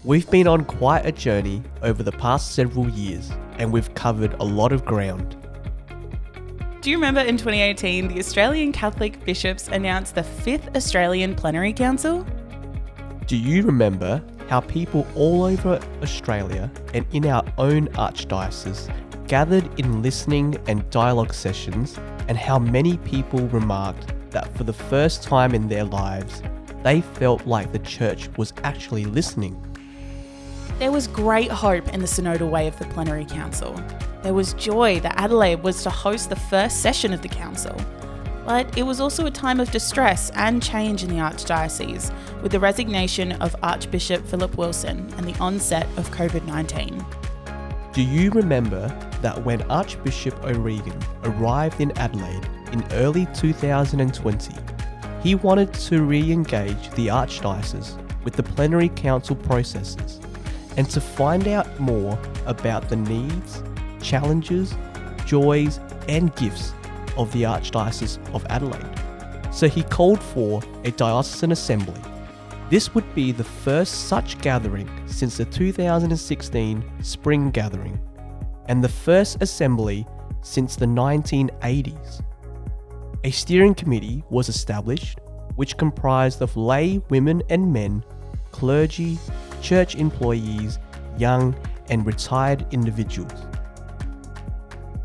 We've been on quite a journey over the past several years, and we've covered a lot of ground. Do you remember in 2018, the Australian Catholic bishops announced the 5th Australian Plenary Council? Do you remember how people all over Australia and in our own archdiocese gathered in listening and dialogue sessions, and how many people remarked that for the first time in their lives, they felt like the church was actually listening? There was great hope in the synodal way of the Plenary Council. There was joy that Adelaide was to host the first session of the council. But it was also a time of distress and change in the Archdiocese, with the resignation of Archbishop Philip Wilson and the onset of COVID-19. Do you remember that when Archbishop O'Regan arrived in Adelaide in early 2020, he wanted to re-engage the Archdiocese with the Plenary Council processes and to find out more about the needs, challenges, joys and gifts of the Archdiocese of Adelaide. So he called for a diocesan assembly. This would be the first such gathering since the 2016 Spring Gathering, and the first assembly since the 1980s. A steering committee was established, which comprised of lay women and men, clergy, church employees, young and retired individuals.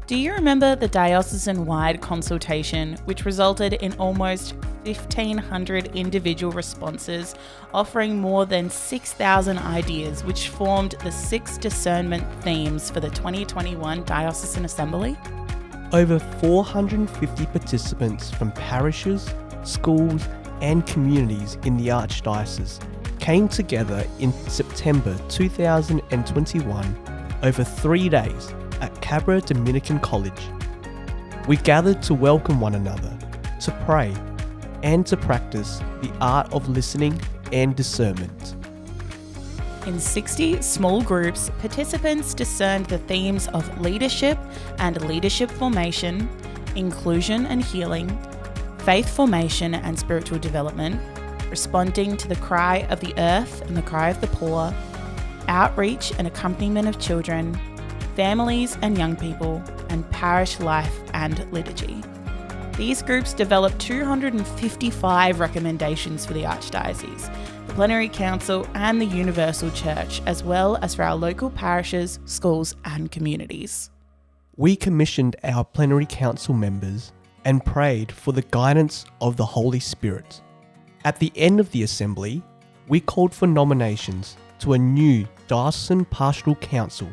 Do you remember the diocesan-wide consultation, which resulted in almost 1,500 individual responses, offering more than 6,000 ideas, which formed the 6 discernment themes for the 2021 Diocesan Assembly? Over 450 participants from parishes, schools and communities in the Archdiocese came together in September 2021 over 3 days at Cabra Dominican College. We gathered to welcome one another, to pray, and to practice the art of listening and discernment. In 60 small groups, participants discerned the themes of leadership and leadership formation, inclusion and healing, faith formation and spiritual development, responding to the cry of the earth and the cry of the poor, outreach and accompaniment of children, families and young people, and parish life and liturgy. These groups developed 255 recommendations for the Archdiocese, the Plenary Council and the Universal Church, as well as for our local parishes, schools and communities. We commissioned our Plenary Council members and prayed for the guidance of the Holy Spirit. At the end of the assembly, we called for nominations to a new Diocesan Pastoral Council,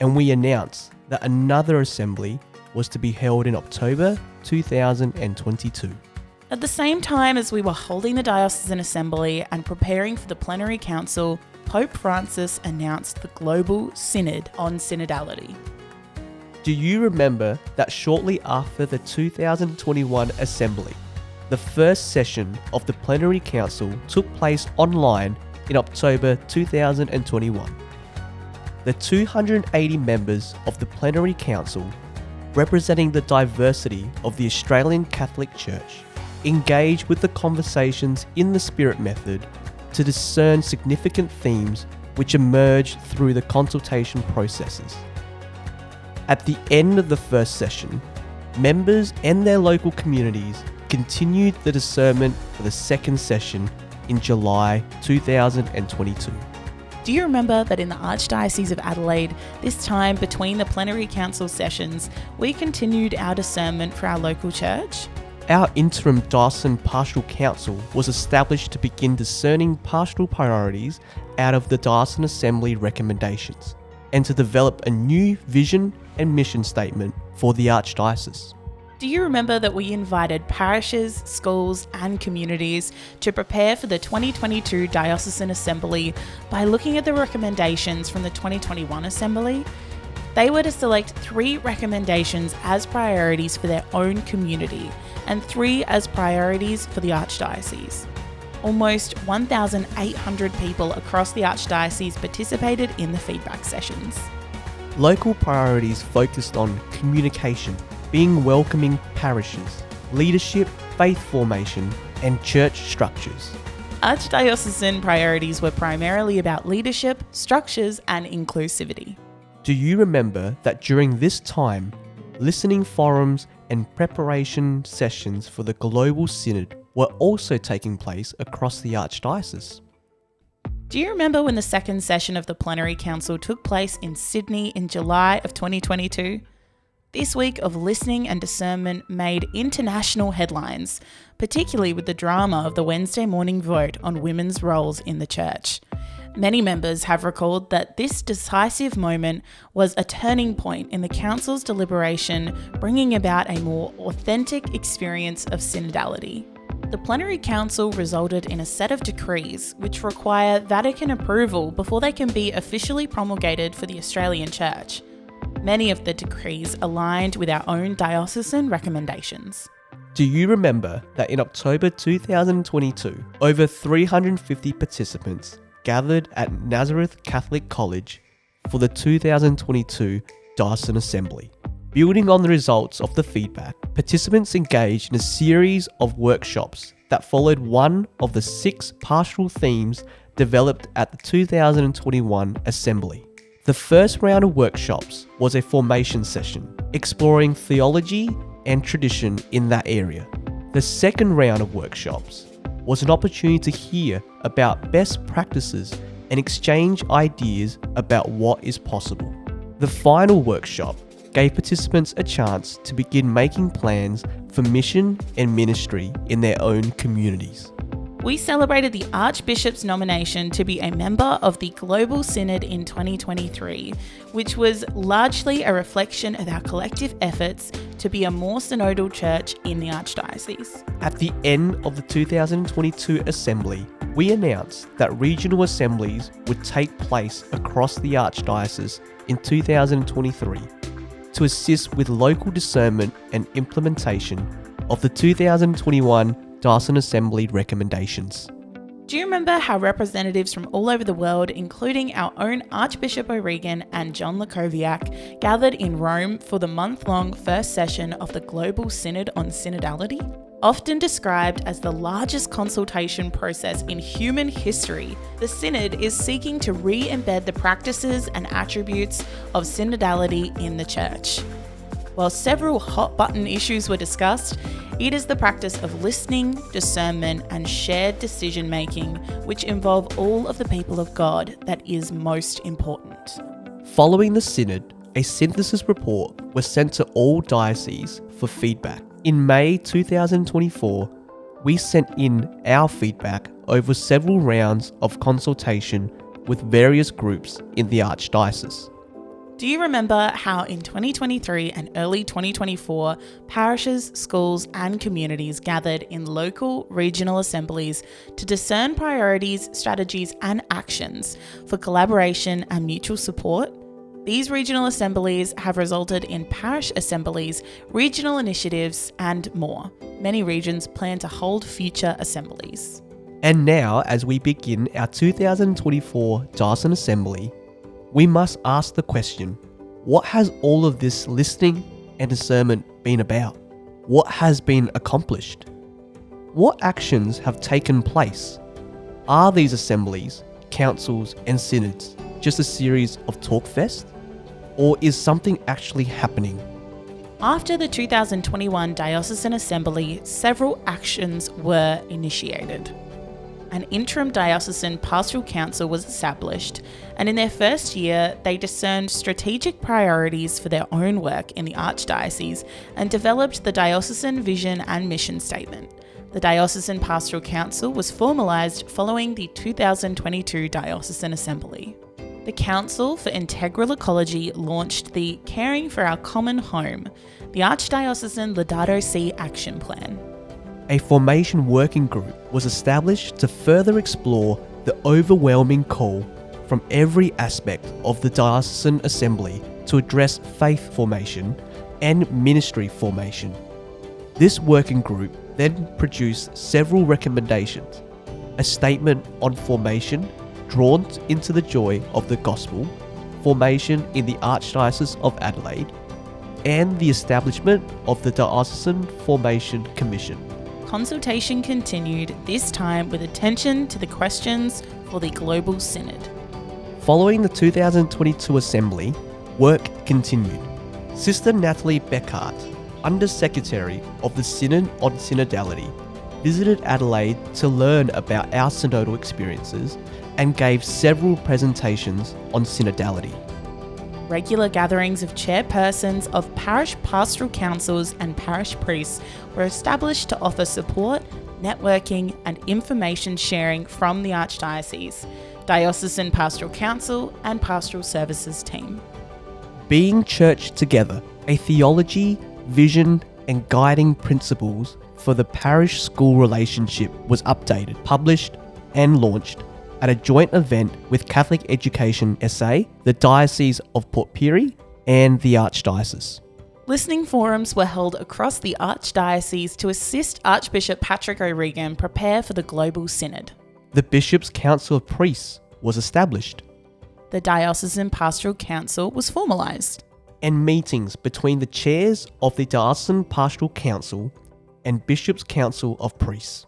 and we announced that another assembly was to be held in October 2022. At the same time as we were holding the Diocesan Assembly and preparing for the Plenary Council, Pope Francis announced the Global Synod on Synodality. Do you remember that shortly after the 2021 Assembly, the first session of the Plenary Council took place online in October 2021? The 280 members of the Plenary Council, representing the diversity of the Australian Catholic Church, engaged with the conversations in the Spirit Method to discern significant themes which emerged through the consultation processes. At the end of the first session, members and their local communities continued the discernment for the second session in July 2022. Do you remember that in the Archdiocese of Adelaide, this time between the Plenary Council sessions, we continued our discernment for our local church? Our interim Diocesan Pastoral Council was established to begin discerning pastoral priorities out of the Diocesan Assembly recommendations, and to develop a new vision and mission statement for the Archdiocese. Do you remember that we invited parishes, schools and communities to prepare for the 2022 Diocesan Assembly by looking at the recommendations from the 2021 Assembly? They were to select 3 recommendations as priorities for their own community and 3 as priorities for the Archdiocese. Almost 1,800 people across the Archdiocese participated in the feedback sessions. Local priorities focused on communication, being welcoming parishes, leadership, faith formation, and church structures. Archdiocesan priorities were primarily about leadership, structures, and inclusivity. Do you remember that during this time, listening forums and preparation sessions for the Global Synod were also taking place across the Archdiocese? Do you remember when the second session of the Plenary Council took place in Sydney in July of 2022? This week of listening and discernment made international headlines, particularly with the drama of the Wednesday morning vote on women's roles in the church. Many members have recalled that this decisive moment was a turning point in the Council's deliberation, bringing about a more authentic experience of synodality. The Plenary Council resulted in a set of decrees which require Vatican approval before they can be officially promulgated for the Australian Church. Many of the decrees aligned with our own diocesan recommendations. Do you remember that in October 2022, over 350 participants gathered at Nazareth Catholic College for the 2022 Diocesan Assembly? Building on the results of the feedback, participants engaged in a series of workshops that followed one of the 6 pastoral themes developed at the 2021 Assembly. The first round of workshops was a formation session, exploring theology and tradition in that area. The second round of workshops was an opportunity to hear about best practices and exchange ideas about what is possible. The final workshop gave participants a chance to begin making plans for mission and ministry in their own communities. We celebrated the Archbishop's nomination to be a member of the Global Synod in 2023, which was largely a reflection of our collective efforts to be a more synodal church in the Archdiocese. At the end of the 2022 Assembly, we announced that regional assemblies would take place across the Archdiocese in 2023 to assist with local discernment and implementation of the 2021 Diocesan Assembly recommendations. Do you remember how representatives from all over the world, including our own Archbishop O'Regan and John Lakowiak, gathered in Rome for the month-long first session of the Global Synod on Synodality? Often described as the largest consultation process in human history, the Synod is seeking to re-embed the practices and attributes of synodality in the Church. While several hot-button issues were discussed, it is the practice of listening, discernment, and shared decision-making which involve all of the people of God that is most important. Following the Synod, a synthesis report was sent to all dioceses for feedback. In May 2024, we sent in our feedback over several rounds of consultation with various groups in the Archdiocese. Do you remember how in 2023 and early 2024, parishes, schools, and communities gathered in local regional assemblies to discern priorities, strategies, and actions for collaboration and mutual support? These regional assemblies have resulted in parish assemblies, regional initiatives, and more. Many regions plan to hold future assemblies. And now, as we begin our 2024 Diocesan Assembly, we must ask the question, what has all of this listening and discernment been about? What has been accomplished? What actions have taken place? Are these assemblies, councils, and synods just a series of talk fest? Or is something actually happening? After the 2021 Diocesan Assembly, several actions were initiated. An interim diocesan pastoral council was established, and in their first year, they discerned strategic priorities for their own work in the Archdiocese and developed the diocesan vision and mission statement. The Diocesan Pastoral Council was formalised following the 2022 Diocesan Assembly. The Council for Integral Ecology launched the Caring for Our Common Home, the Archdiocesan Laudato Si Action Plan. A formation working group was established to further explore the overwhelming call from every aspect of the Diocesan Assembly to address faith formation and ministry formation. This working group then produced several recommendations: a statement on formation drawn into the joy of the gospel, formation in the Archdiocese of Adelaide, and the establishment of the Diocesan Formation Commission. consultation continued, this time with attention to the questions for the Global Synod. Following the 2022 Assembly, work continued. Sister Natalie Beckhardt, Under-Secretary of the Synod on Synodality, visited Adelaide to learn about our synodal experiences and gave several presentations on synodality. Regular gatherings of chairpersons of parish pastoral councils and parish priests were established to offer support, networking, and information sharing from the Archdiocese, Diocesan Pastoral Council, and Pastoral Services team. Being church together, a theology, vision, and guiding principles for the parish-school relationship was updated, published, and launched at a joint event with Catholic Education SA, the Diocese of Port Pirie, and the Archdiocese. Listening forums were held across the Archdiocese to assist Archbishop Patrick O'Regan prepare for the Global Synod. The Bishops' Council of Priests was established, The Diocesan Pastoral Council was formalised. and meetings between the chairs of the Diocesan Pastoral Council and Bishops' Council of Priests.